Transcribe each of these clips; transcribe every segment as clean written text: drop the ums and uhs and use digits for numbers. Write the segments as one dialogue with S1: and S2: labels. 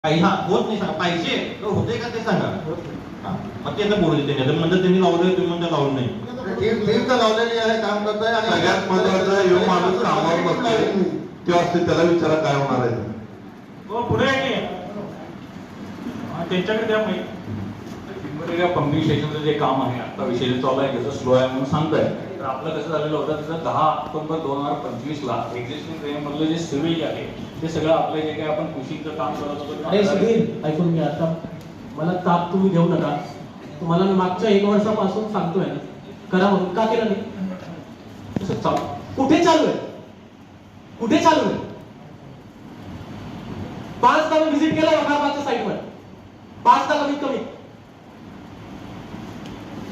S1: काही हा होत नाही सांगा, पाहिजे तर होते का ते सांगा. मग ते आता बोलू देते नाही म्हणजे त्यांनी लावलंय तुम्ही म्हणता लावलं नाही.
S2: टीम तर लावलेली आहे, काम करताय. आणि
S3: सगळ्यात महत्वाचं युवा माणूस कामावर बसतोय तेव्हा असते, त्याला विचारा काय होणार आहे.
S4: हो पुढे आहे की त्यांच्याकडे द्या माहिती.
S5: पिंपरी पंपिंग स्टेशनचं जे काम आहे आता विषय चालू आहे त्याचं स्लो आहे म्हणून सांगताय. तर आपलं कसं झालेलं होतं त्याचं 10 ऑक्टोबर 2025 एक्झिस्टिंग ट्रेन मधलं जे सिव्हिल आहे ते सगळं आपलं जे काही आपण पुशिंगचं काम करत होतो.
S6: अरे सुधीर ऐकून घ्या, आता मला ताप तुम्ही घेऊ नका. तुम्हाला मी मागच्या 1 वर्षापासून सांगतोय ना, करा म्हणून, का केलं नाही? तसं चालू कुठे चालू आहे? कुठे चालू आहे? 5दा मी व्हिजिट केला वखारबागच्या साईटवर, 5दा कमीत कमी.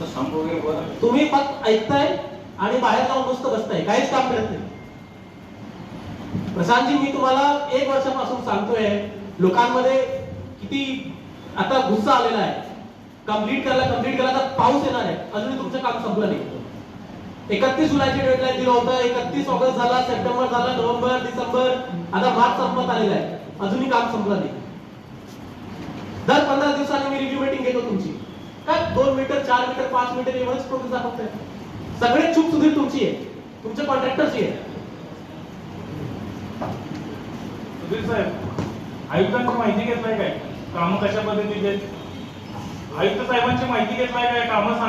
S5: संप वगैरे बरं
S6: तुम्ही फक्त ऐकताय आणि बाहेर जाऊन नुसतं बसताय, काहीच काम करत नाही. प्रशांतजी, मी तुम्हाला 1 वर्षापासून सांगतोय, लोकांमध्ये किती आता गुस्सा आलेला आहे. कंप्लीट करा, तर पाऊस येणार आहे, अजूनही तुमचं काम संपलं नाही. 31 जुलैची डेडलाईन दिलं होतं, 31 ऑगस्ट झाला, सप्टेंबर झाला, नोव्हेंबर, डिसेंबर, आता मार्च संपत आलेला आहे, अजूनही काम संपलं नाही. दर 15 दिवसांनी मी रिव्ह्यू मीटिंग घेतो तुमची. काय 2 मीटर, 4 मीटर, 5 मीटर एवढंच प्रोग्रेस दाखवतोय. सगळे चूक सुधीर तुमची आहे, तुमच्या कॉन्ट्रॅक्टरची आहे.
S4: सुधीर साहेब, आयुक्तांची माहिती घेतलाय काय? कामं कशा पद्धतीचे आहेत? आयुक्त साहेबांची माहिती घेतलाय काय? कामं सांग